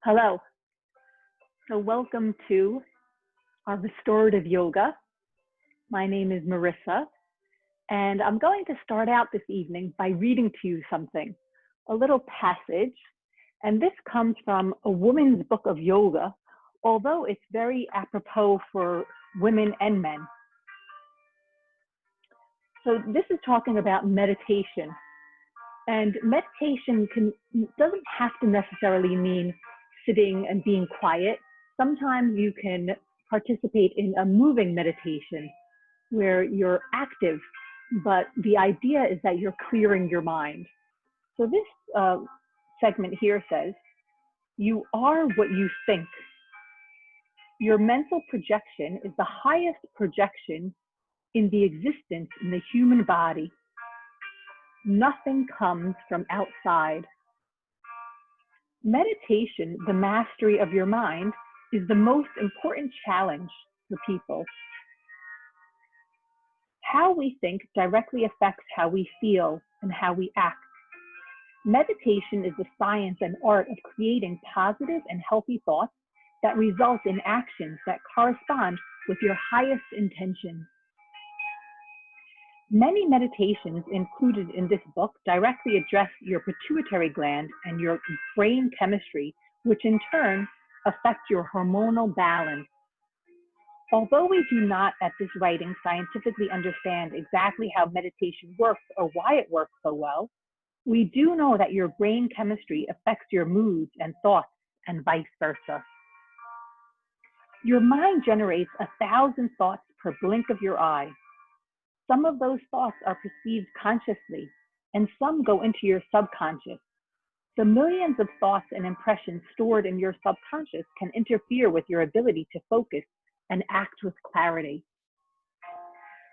Hello. So welcome to our Restorative Yoga. My name is Marissa, and I'm going to start out this evening by reading to you something, a little passage. And this comes from a woman's book of yoga, although it's very apropos for women and men. So this is talking about meditation. And meditation doesn't have to necessarily mean sitting and being quiet. Sometimes you can participate in a moving meditation where you're active, but the idea is that you're clearing your mind. So this segment here says, you are what you think. Your mental projection is the highest projection in the existence in the human body. Nothing comes from outside. Meditation, the mastery of your mind, is the most important challenge for people. How we think directly affects how we feel and how we act. Meditation is the science and art of creating positive and healthy thoughts that result in actions that correspond with your highest intentions. Many meditations included in this book directly address your pituitary gland and your brain chemistry, which in turn affect your hormonal balance. Although we do not at this writing scientifically understand exactly how meditation works or why it works so well, we do know that your brain chemistry affects your moods and thoughts and vice versa. Your mind generates 1,000 thoughts per blink of your eye. Some of those thoughts are perceived consciously, and some go into your subconscious. The millions of thoughts and impressions stored in your subconscious can interfere with your ability to focus and act with clarity.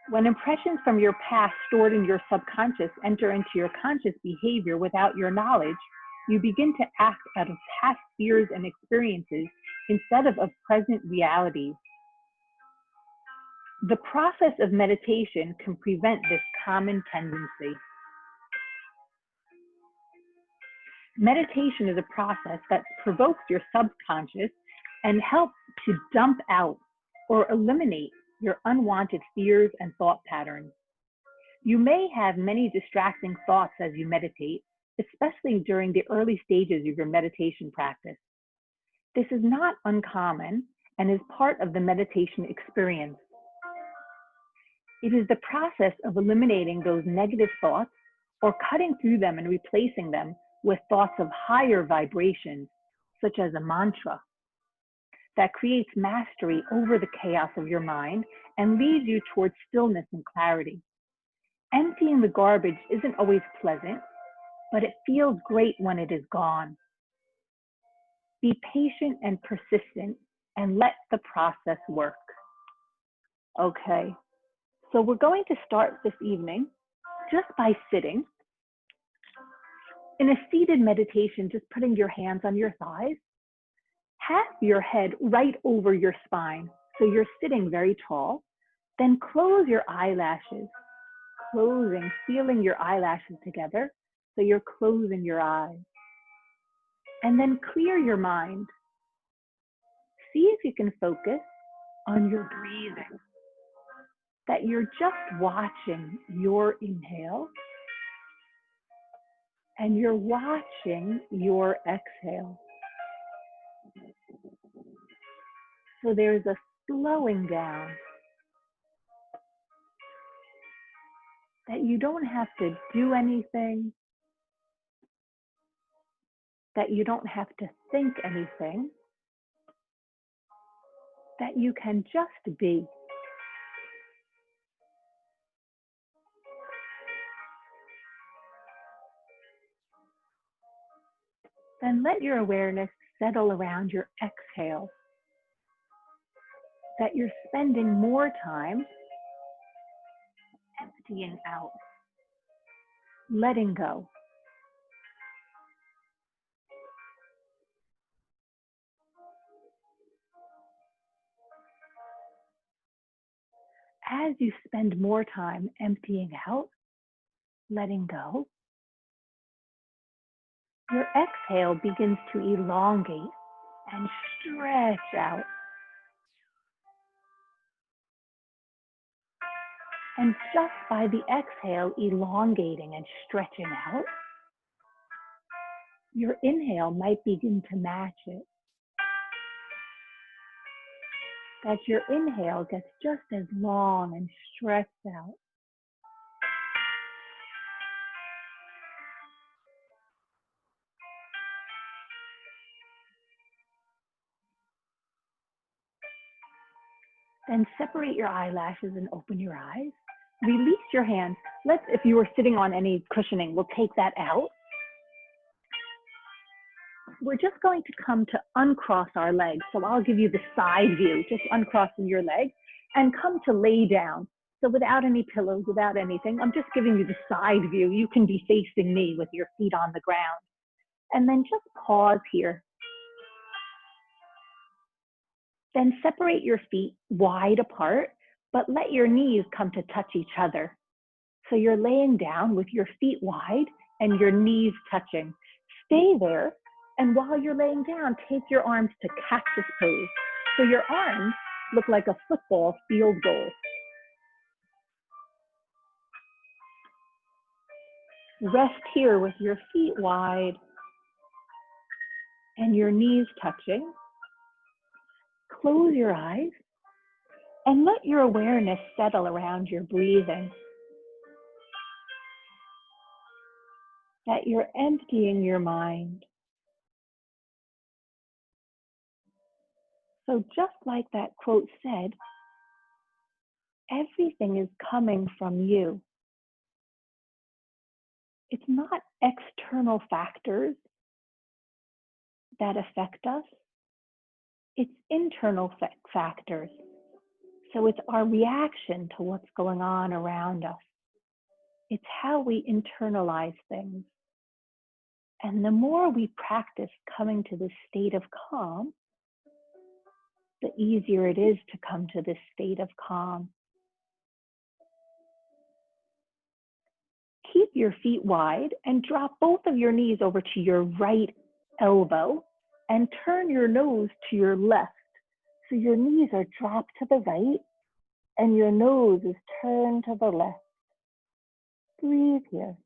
When impressions from your past stored in your subconscious enter into your conscious behavior without your knowledge, you begin to act out of past fears and experiences instead of present realities. The process of meditation can prevent this common tendency. Meditation is a process that provokes your subconscious and helps to dump out or eliminate your unwanted fears and thought patterns. You may have many distracting thoughts as you meditate, especially during the early stages of your meditation practice. This is not uncommon and is part of the meditation experience. It is the process of eliminating those negative thoughts or cutting through them and replacing them with thoughts of higher vibrations, such as a mantra, that creates mastery over the chaos of your mind and leads you towards stillness and clarity. Emptying the garbage isn't always pleasant, but it feels great when it is gone. Be patient and persistent and let the process work. Okay. So we're going to start this evening just by sitting. In a seated meditation, just putting your hands on your thighs. Have your head right over your spine, so you're sitting very tall. Then close your eyelashes, closing, feeling your eyelashes together, so you're closing your eyes. And then clear your mind. See if you can focus on your breathing. That you're just watching your inhale and you're watching your exhale. So there's a slowing down. That you don't have to do anything. That you don't have to think anything. That you can just be. Then let your awareness settle around your exhale. That you're spending more time emptying out, letting go. As you spend more time emptying out, letting go, your exhale begins to elongate and stretch out. And just by the exhale, elongating and stretching out, your inhale might begin to match it. That your inhale gets just as long and stretched out. Then separate your eyelashes and open your eyes. Release your hands. If you were sitting on any cushioning, we'll take that out. We're just going to come to uncross our legs. So I'll give you the side view, just uncrossing your legs, and come to lay down. So without any pillows, without anything, I'm just giving you the side view. You can be facing me with your feet on the ground. And then just pause here. Then separate your feet wide apart, but let your knees come to touch each other. So you're laying down with your feet wide and your knees touching. Stay there, and while you're laying down, take your arms to cactus pose. So your arms look like a football field goal. Rest here with your feet wide and your knees touching. Close your eyes and let your awareness settle around your breathing. That you're emptying your mind. So just like that quote said, everything is coming from you. It's not external factors that affect us. It's internal factors. So it's our reaction to what's going on around us. It's how we internalize things. And the more we practice coming to this state of calm, the easier it is to come to this state of calm. Keep your feet wide and drop both of your knees over to your right elbow and turn your nose to your left. So your knees are dropped to the right and your nose is turned to the left. Breathe here.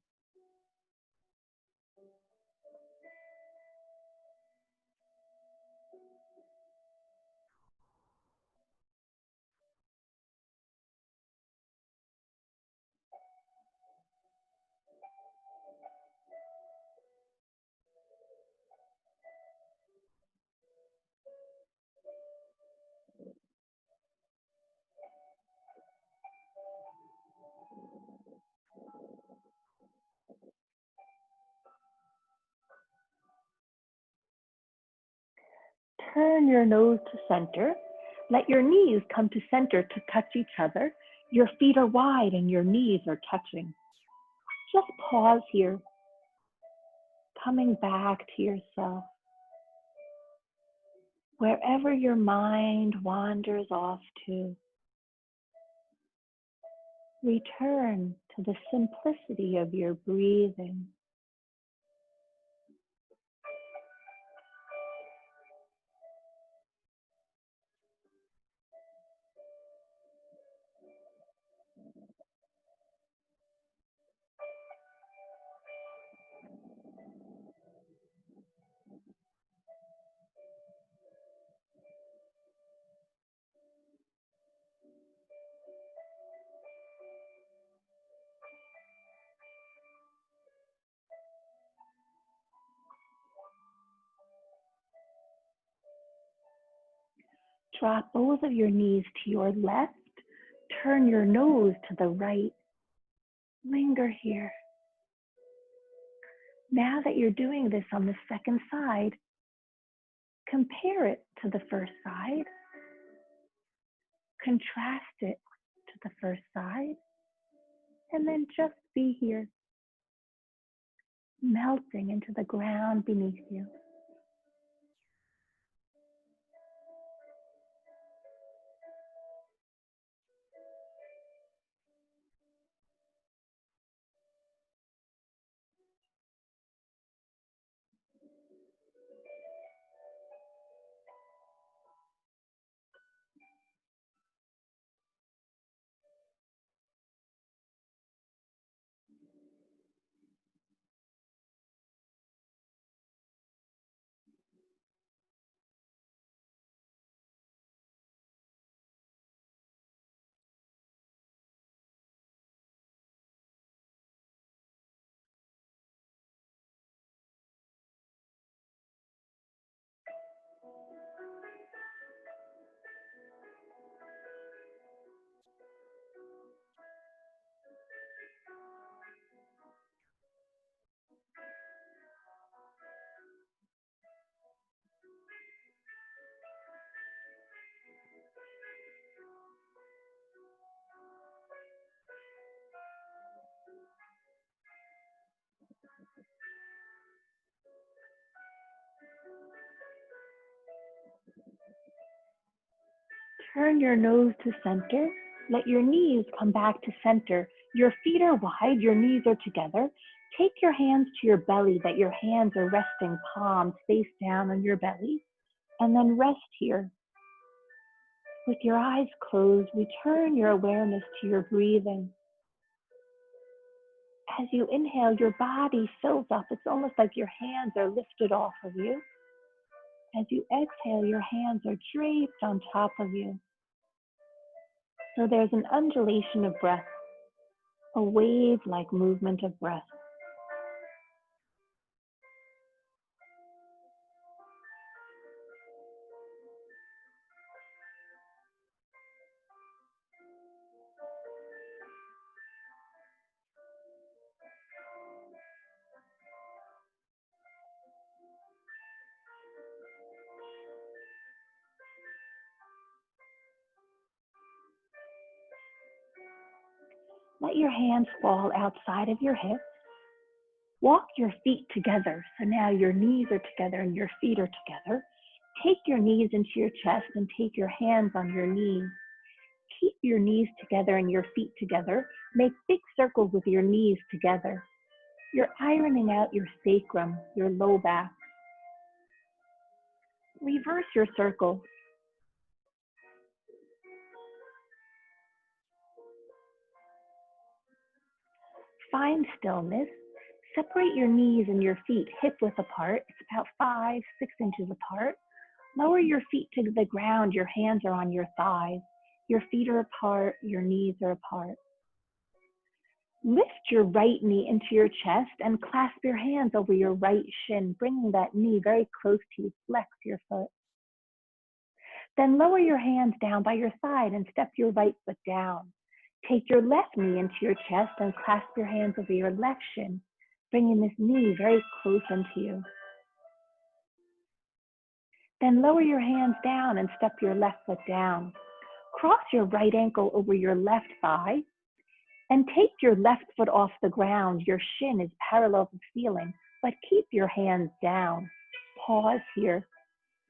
Turn your nose to center. Let your knees come to center to touch each other. Your feet are wide and your knees are touching. Just pause here, coming back to yourself. Wherever your mind wanders off to, return to the simplicity of your breathing. Drop both of your knees to your left. Turn your nose to the right. Linger here. Now that you're doing this on the second side, compare it to the first side. Contrast it to the first side. And then just be here, melting into the ground beneath you. Turn your nose to center. Let your knees come back to center. Your feet are wide, your knees are together. Take your hands to your belly, that your hands are resting, palms face down on your belly, and then rest here. With your eyes closed, return your awareness to your breathing. As you inhale, your body fills up. It's almost like your hands are lifted off of you. As you exhale, your hands are draped on top of you. So there's an undulation of breath, a wave-like movement of breath. Let your hands fall outside of your hips. Walk your feet together. So now your knees are together and your feet are together. Take your knees into your chest and take your hands on your knees. Keep your knees together and your feet together. Make big circles with your knees together. You're ironing out your sacrum, your low back. Reverse your circle. Find stillness. Separate your knees and your feet hip width apart. It's about 5-6 inches apart. Lower your feet to the ground. Your hands are on your thighs. Your feet are apart. Your knees are apart. Lift your right knee into your chest and clasp your hands over your right shin, bringing that knee very close to you. Flex your foot. Then lower your hands down by your side and step your right foot down. Take your left knee into your chest and clasp your hands over your left shin, bringing this knee very close into you. Then lower your hands down and step your left foot down. Cross your right ankle over your left thigh and take your left foot off the ground. Your shin is parallel to the ceiling, but keep your hands down. Pause here.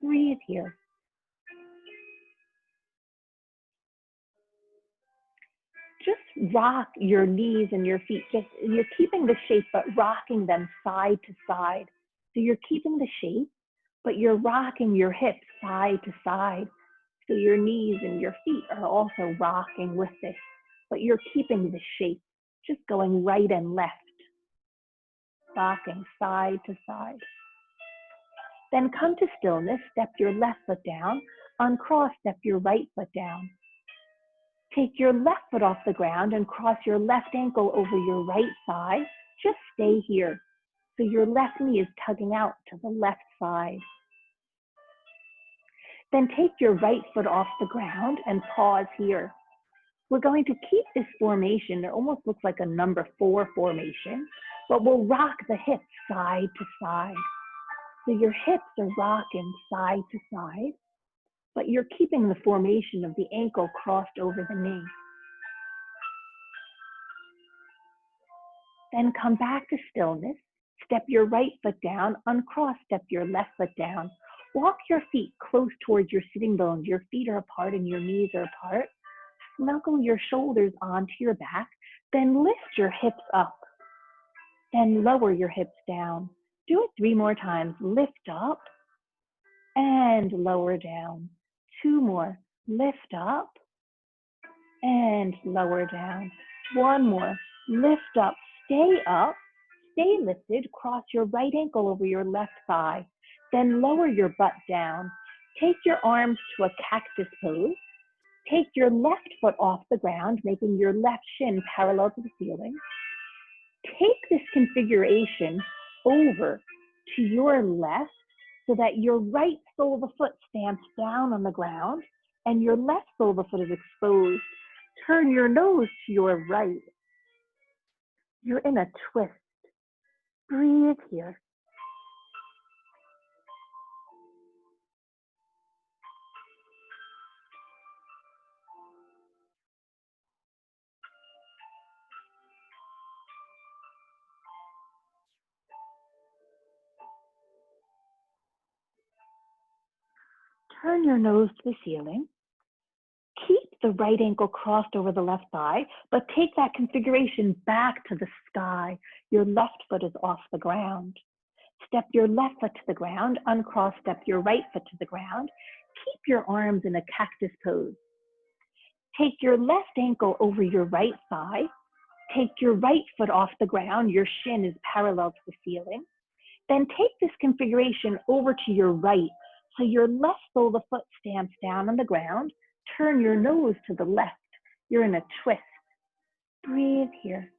Breathe here. Just rock your knees and your feet. You're keeping the shape, but rocking them side to side. So you're keeping the shape, but you're rocking your hips side to side. So your knees and your feet are also rocking with this, but you're keeping the shape, just going right and left, rocking side to side. Then come to stillness, step your left foot down, uncross, step your right foot down. Take your left foot off the ground and cross your left ankle over your right thigh. Just stay here. So your left knee is tugging out to the left side. Then take your right foot off the ground and pause here. We're going to keep this formation. It almost looks like a number 4 formation, but we'll rock the hips side to side. So your hips are rocking side to side, but you're keeping the formation of the ankle crossed over the knee. Then come back to stillness. Step your right foot down, uncross, step your left foot down. Walk your feet close towards your sitting bones. Your feet are apart and your knees are apart. Snuggle your shoulders onto your back. Then lift your hips up. Then lower your hips down. Do it 3 more times. Lift up and lower down. 2 more. Lift up and lower down. 1 more. Lift up. Stay up. Stay lifted. Cross your right ankle over your left thigh. Then lower your butt down. Take your arms to a cactus pose. Take your left foot off the ground, making your left shin parallel to the ceiling. Take this configuration over to your left so that your right sole of the foot stamps down on the ground and your left sole of the foot is exposed. Turn your nose to your right. You're in a twist. Breathe here. Turn your nose to the ceiling. the right ankle crossed over the left thigh, but take that configuration back to the sky. Your left foot is off the ground. Step your left foot to the ground, uncross, step your right foot to the ground. Keep your arms in a cactus pose. Take your left ankle over your right thigh. Take your right foot off the ground. Your shin is parallel to the ceiling. Then take this configuration over to your right. So your left sole of the foot stamps down on the ground. Turn your nose to the left. You're in a twist. Breathe here.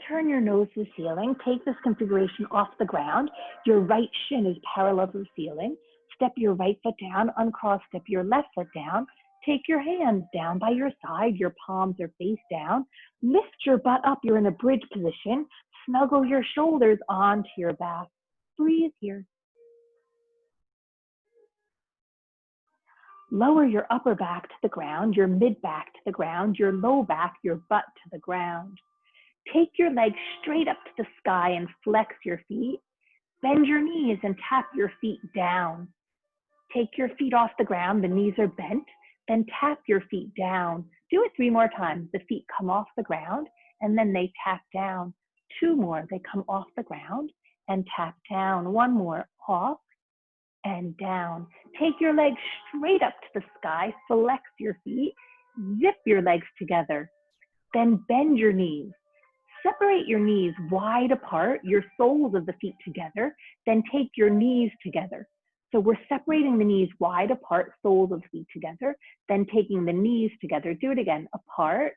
Turn your nose to the ceiling. Take this configuration off the ground. Your right shin is parallel to the ceiling. Step your right foot down, uncross, step your left foot down. Take your hands down by your side. Your palms are face down. Lift your butt up. You're in a bridge position. Snuggle your shoulders onto your back. Breathe here. Lower your upper back to the ground, your mid back to the ground, your low back, your butt to the ground. Take your legs straight up to the sky and flex your feet. Bend your knees and tap your feet down. Take your feet off the ground, the knees are bent, then tap your feet down. Do it 3 more times. The feet come off the ground and then they tap down. 2 more, they come off the ground and tap down. 1 more, off and down. Take your legs straight up to the sky, flex your feet, zip your legs together, then bend your knees. Separate your knees wide apart, your soles of the feet together, then take your knees together. So we're separating the knees wide apart, soles of the feet together, then taking the knees together. Do it again, apart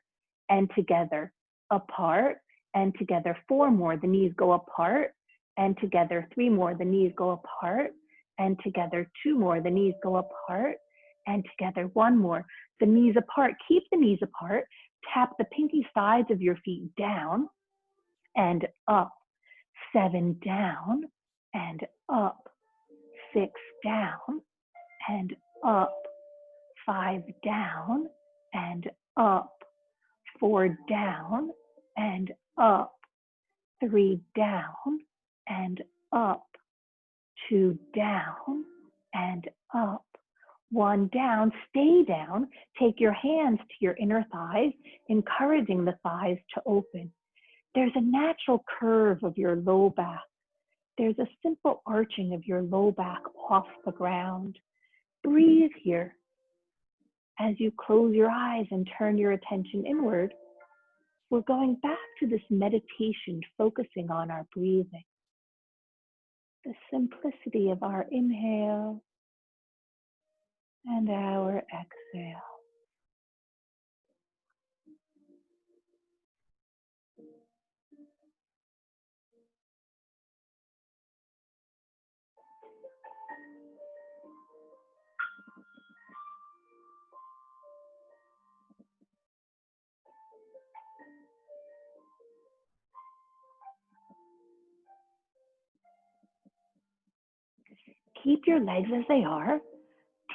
and together, apart and together. 4 more, the knees go apart and together. 3 more, the knees go apart and together. 2 more, the knees go apart and together. 1 more, the knees apart. Keep the knees apart. Tap the pinky sides of your feet down and up. 7 down and up. 6 down and up. 5 down and up. 4 down and up. 3 down and up. 2 down and up. 1 down, stay down. Take your hands to your inner thighs, encouraging the thighs to open. There's a natural curve of your low back. There's a simple arching of your low back off the ground. Breathe here. As you close your eyes and turn your attention inward, we're going back to this meditation, focusing on our breathing. The simplicity of our inhale and our exhale. Keep your legs as they are.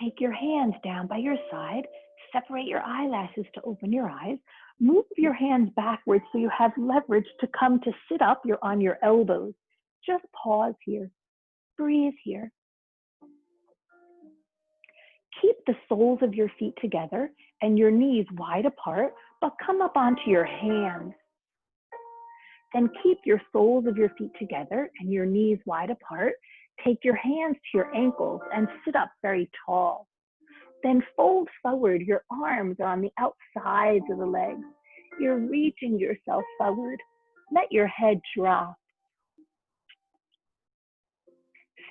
Take your hands down by your side. Separate your eyelashes to open your eyes. Move your hands backwards so you have leverage to come to sit up. You're on your elbows. Just pause here. Breathe here. Keep the soles of your feet together and your knees wide apart, but come up onto your hands. Then keep your soles of your feet together and your knees wide apart. Take your hands to your ankles and sit up very tall. Then fold forward. Your arms are on the outsides of the legs. You're reaching yourself forward. Let your head drop.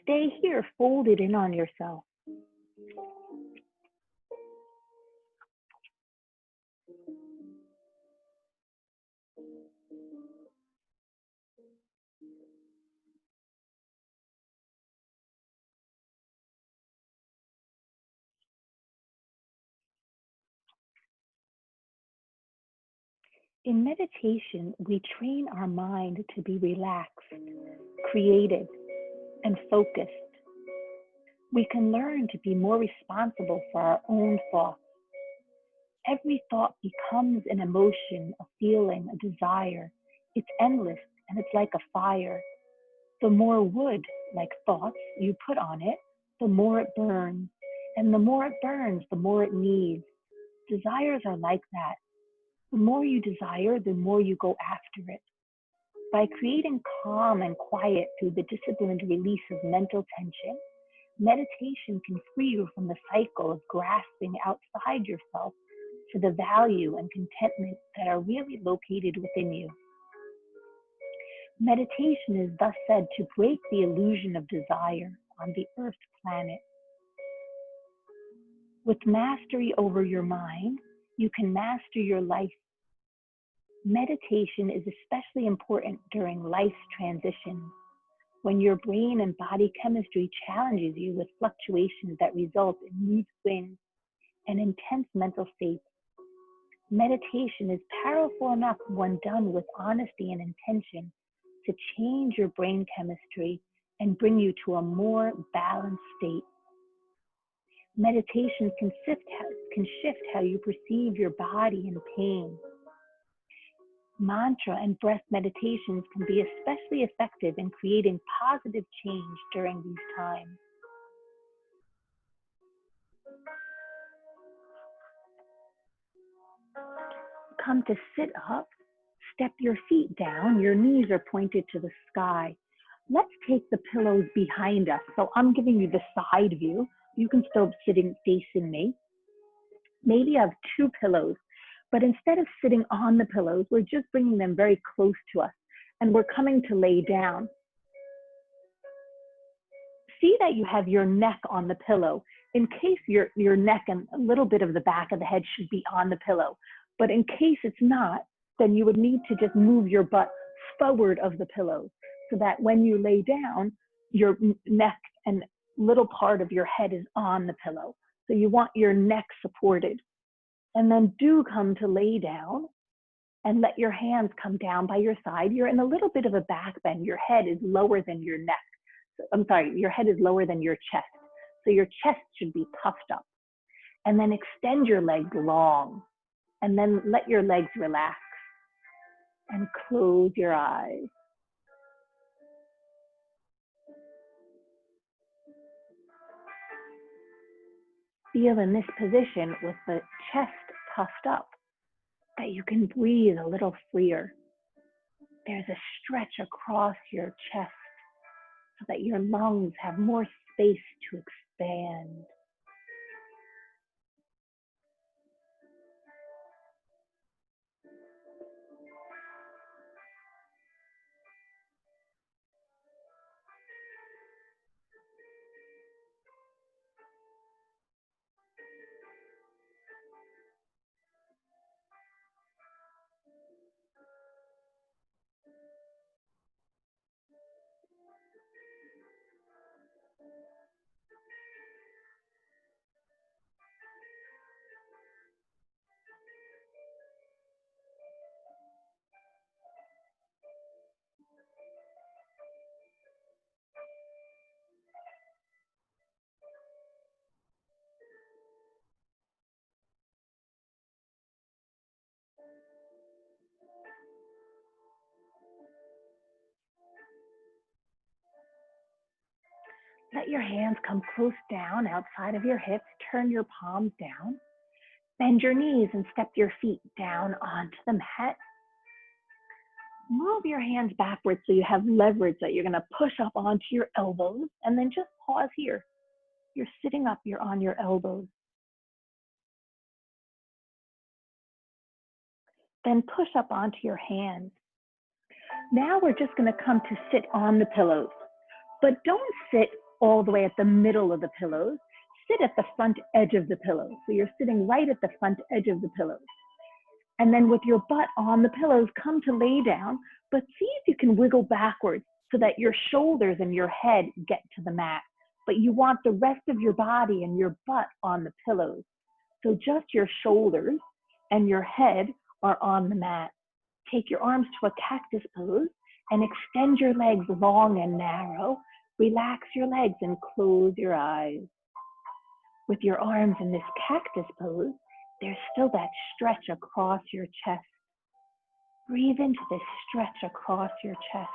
Stay here, folded in on yourself. In meditation, we train our mind to be relaxed, creative, and focused. We can learn to be more responsible for our own thoughts. Every thought becomes an emotion, a feeling, a desire. It's endless and it's like a fire. The more wood, like thoughts, you put on it, the more it burns. And the more it burns, the more it needs. Desires are like that. The more you desire, the more you go after it. By creating calm and quiet through the disciplined release of mental tension, meditation can free you from the cycle of grasping outside yourself for the value and contentment that are really located within you. Meditation is thus said to break the illusion of desire on the Earth planet. With mastery over your mind, you can master your life. Meditation is especially important during life's transitions, when your brain and body chemistry challenges you with fluctuations that result in mood swings and intense mental states. Meditation is powerful enough when done with honesty and intention to change your brain chemistry and bring you to a more balanced state. Meditation can shift how you perceive your body and pain. Mantra and breath meditations can be especially effective in creating positive change during these times. Come to sit up, step your feet down, your knees are pointed to the sky. Let's take the pillows behind us. So I'm giving you the side view. You can still be sitting facing me. Maybe you have two pillows, but instead of sitting on the pillows, we're just bringing them very close to us and we're coming to lay down. See that you have your neck on the pillow. In case your neck and a little bit of the back of the head should be on the pillow, but in case it's not, then you would need to just move your butt forward of the pillows so that when you lay down, your neck and little part of your head is on the pillow. So you want your neck supported. And then do come to lay down and let your hands come down by your side. You're in a little bit of a back bend. Your head is lower than your neck. Your head is lower than your chest. So your chest should be puffed up. And then extend your legs long. And then let your legs relax. And close your eyes. Feel in this position with the chest puffed up that you can breathe a little freer. There's a stretch across your chest so that your lungs have more space to expand. Let your hands come close down outside of your hips. Turn your palms down. Bend your knees and step your feet down onto the mat. Move your hands backwards so you have leverage that you're going to push up onto your elbows, and then just pause here. You're sitting up, you're on your elbows. Then push up onto your hands. Now we're just going to come to sit on the pillows, but don't sit all the way at the middle of the pillows. Sit at the front edge of the pillows. So you're sitting right at the front edge of the pillows. And then with your butt on the pillows, come to lay down, but see if you can wiggle backwards so that your shoulders and your head get to the mat. But you want the rest of your body and your butt on the pillows. So just your shoulders and your head are on the mat. Take your arms to a cactus pose and extend your legs long and narrow. Relax your legs and close your eyes. With your arms in this cactus pose, there's still that stretch across your chest. Breathe into this stretch across your chest.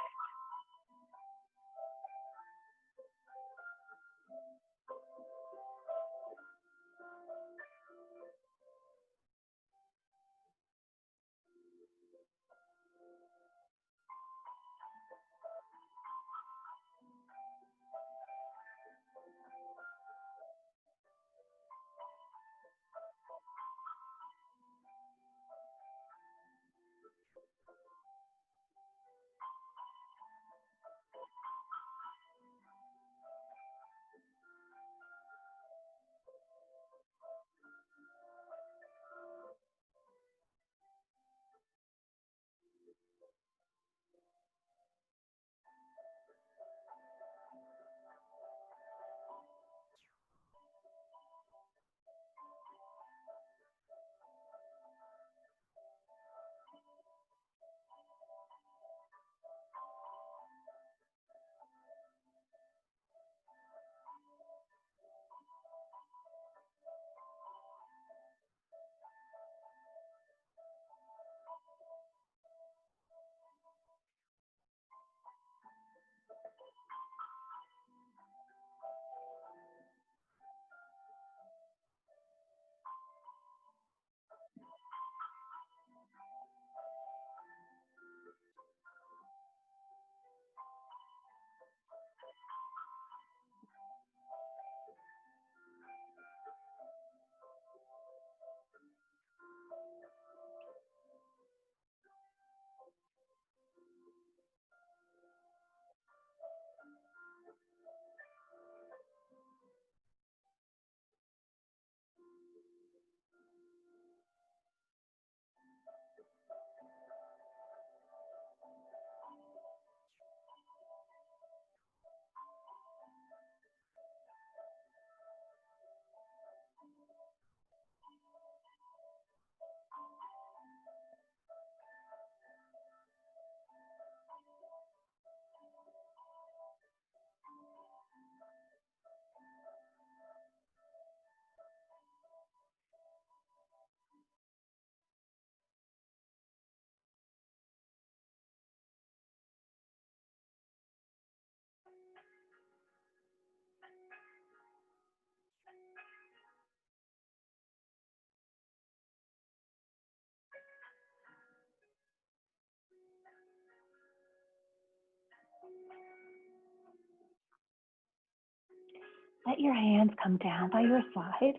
Let your hands come down by your side.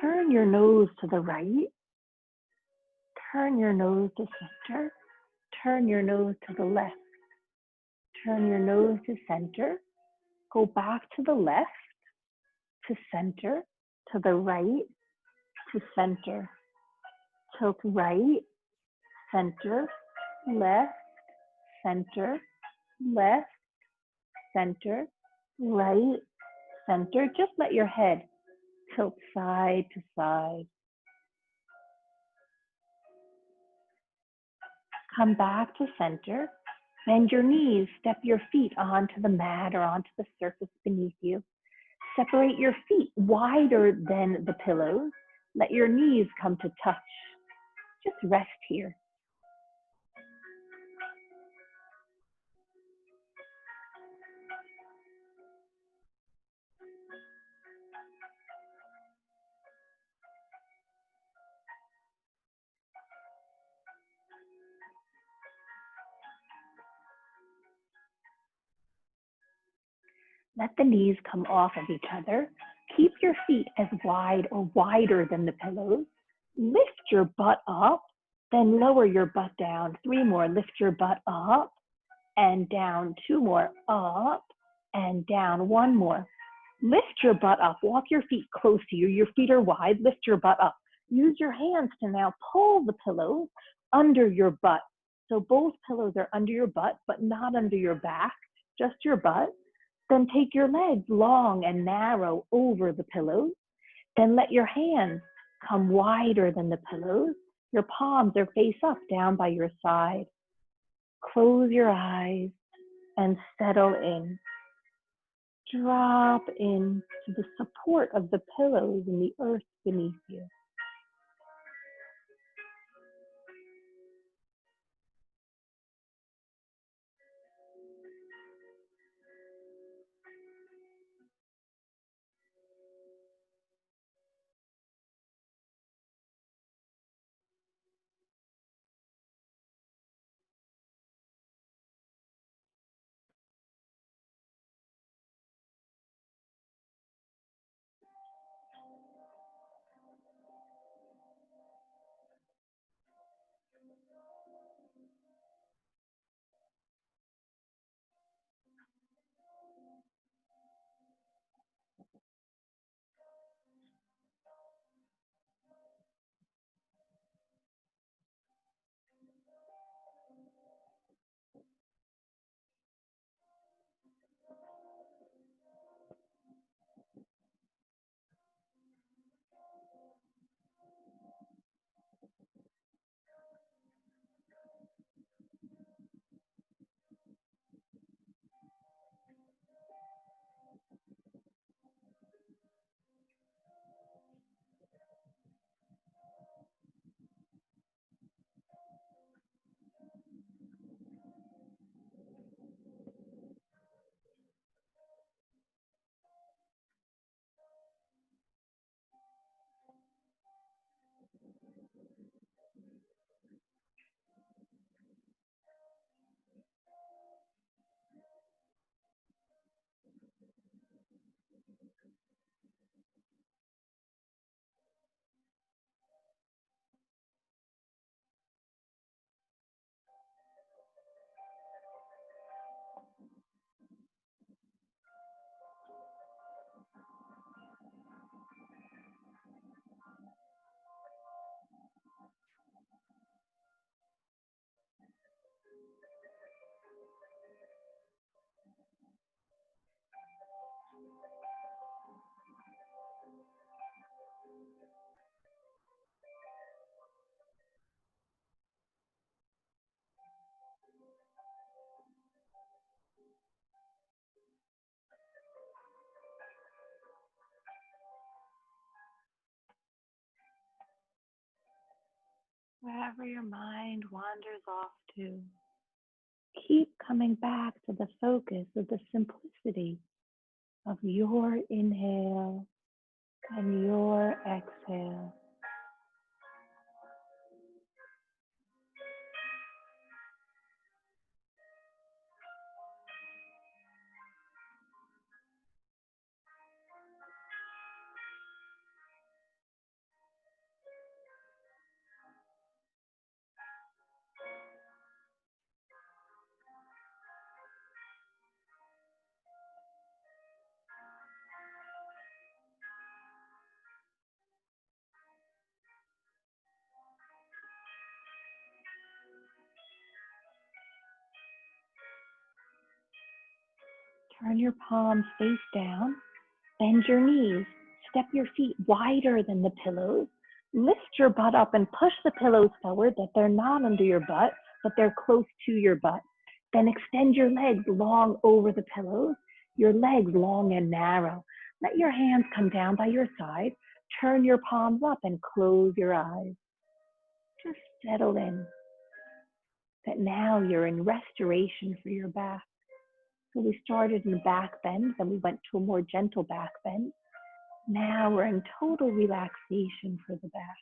Turn your nose to the right. Turn your nose to center. Turn your nose to the left. Turn your nose to center. Go back to the left, to center, to the right, to center. Tilt right, center, left, center, left, center, right, center. Just let your head tilt side to side. Come back to center. Bend your knees. Step your feet onto the mat or onto the surface beneath you. Separate your feet wider than the pillows. Let your knees come to touch. Just rest here. Let the knees come off of each other. Keep your feet as wide or wider than the pillows. Lift your butt up, then lower your butt down. 3 more. Lift your butt up and down. 2 more. Up and down. 1 more. Lift your butt up. Walk your feet close to you. Your feet are wide. Lift your butt up. Use your hands to now pull the pillows under your butt. So both pillows are under your butt, but not under your back, just your butt. Then take your legs long and narrow over the pillows. Then let your hands come wider than the pillows. Your palms are face up down by your side. Close your eyes and settle in. Drop into the support of the pillows and the earth beneath you. Wherever your mind wanders off to, keep coming back to the focus of the simplicity of your inhale and your exhale. Turn your palms face down, bend your knees, step your feet wider than the pillows, lift your butt up and push the pillows forward that they're not under your butt, but they're close to your butt. Then extend your legs long over the pillows, your legs long and narrow. Let your hands come down by your side, turn your palms up and close your eyes. Just settle in that now you're in restoration for your back. So we started in back bend, then we went to a more gentle back bend. Now we're in total relaxation for the back.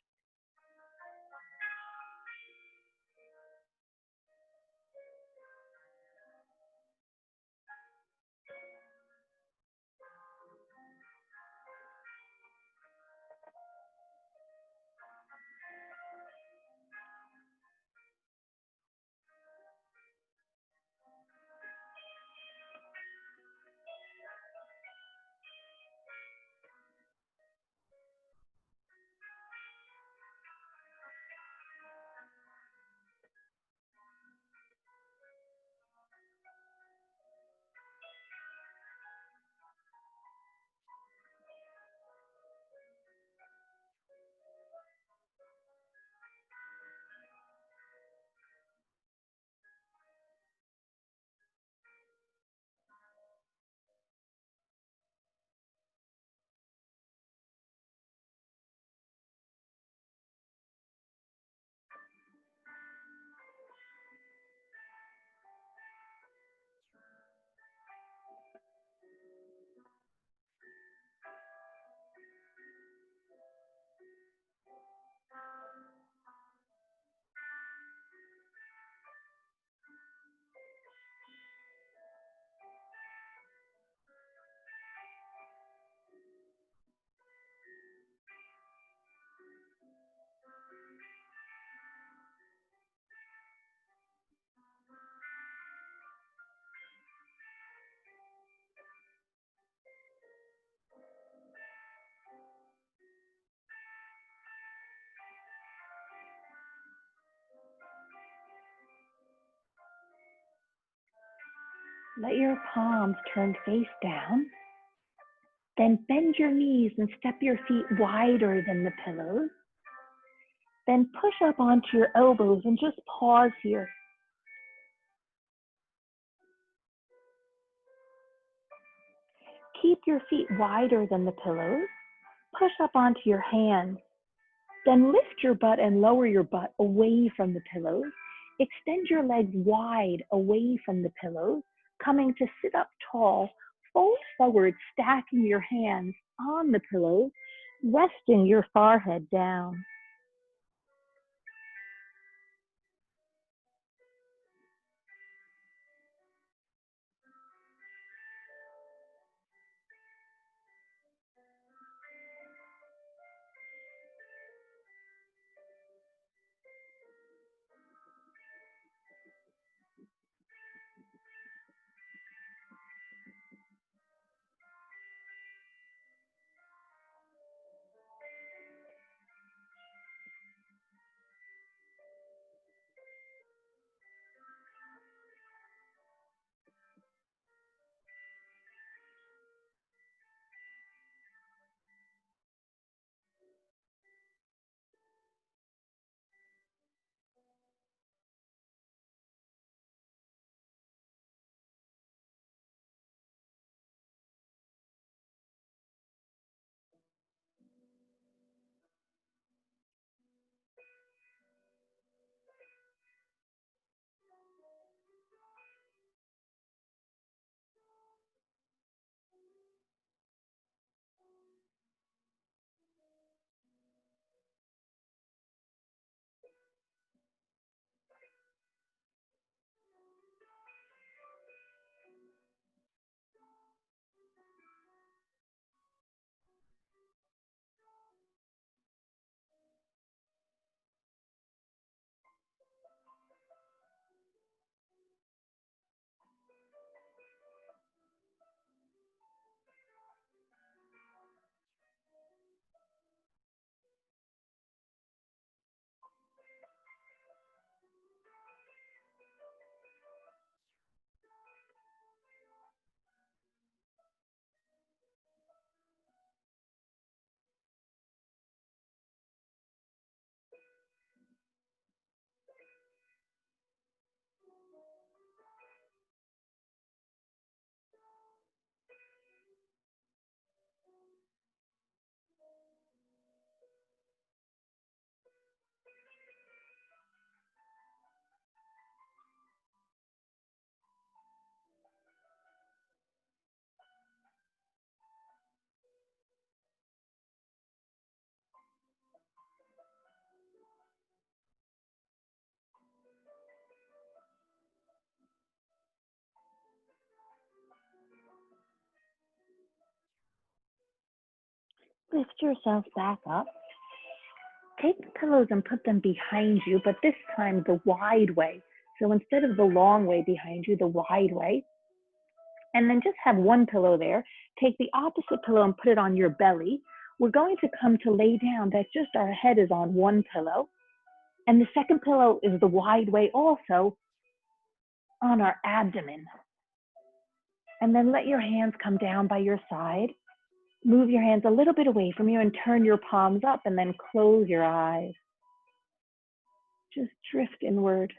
Let your palms turn face down. Then bend your knees and step your feet wider than the pillows. Then push up onto your elbows and just pause here. Keep your feet wider than the pillows. Push up onto your hands. Then lift your butt and lower your butt away from the pillows. Extend your legs wide away from the pillows, coming to sit up tall. Fold forward, stacking your hands on the pillows, resting your forehead down. Lift yourself back up. Take the pillows and put them behind you, but this time the wide way. So instead of the long way behind you, the wide way. And then just have one pillow there. Take the opposite pillow and put it on your belly. We're going to come to lay down that just our head is on one pillow. And the second pillow is the wide way also on our abdomen. And then let your hands come down by your side. Move your hands a little bit away from you and turn your palms up and then close your eyes. Just drift inward.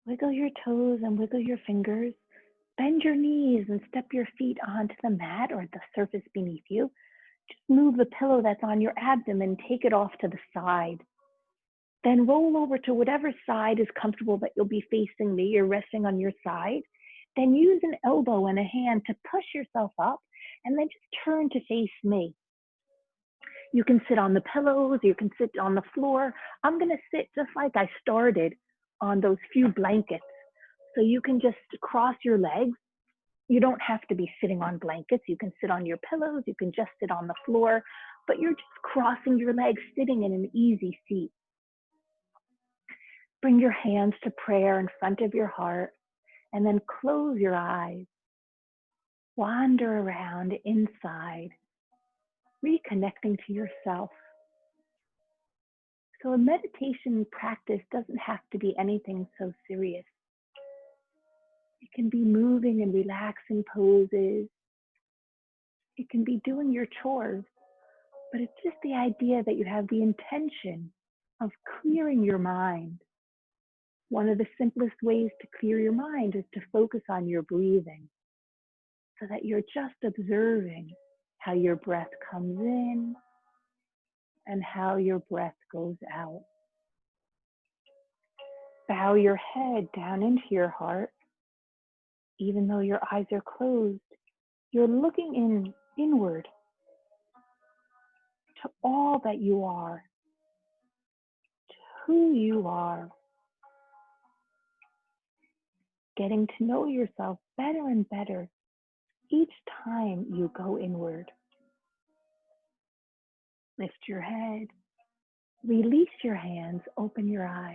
Wiggle your toes and wiggle your fingers. Bend your knees and step your feet onto the mat or the surface beneath you. Just move the pillow that's on your abdomen, take it off to the side. Then roll over to whatever side is comfortable that you'll be facing me. You're resting on your side. Then use an elbow and a hand to push yourself up and then just turn to face me. You can sit on the pillows, you can sit on the floor. I'm gonna sit just like I started on those few blankets. So you can just cross your legs. You don't have to be sitting on blankets. You can sit on your pillows, you can just sit on the floor, but you're just crossing your legs, sitting in an easy seat. Bring your hands to prayer in front of your heart and then close your eyes. Wander around inside, reconnecting to yourself. So a meditation practice doesn't have to be anything so serious. It can be moving and relaxing poses. It can be doing your chores, but it's just the idea that you have the intention of clearing your mind. One of the simplest ways to clear your mind is to focus on your breathing so that you're just observing how your breath comes in and how your breath goes out. Bow your head down into your heart. Even though your eyes are closed, you're looking inward to all that you are, to who you are, getting to know yourself better and better each time you go inward. Lift your head, release your hands, open your eyes.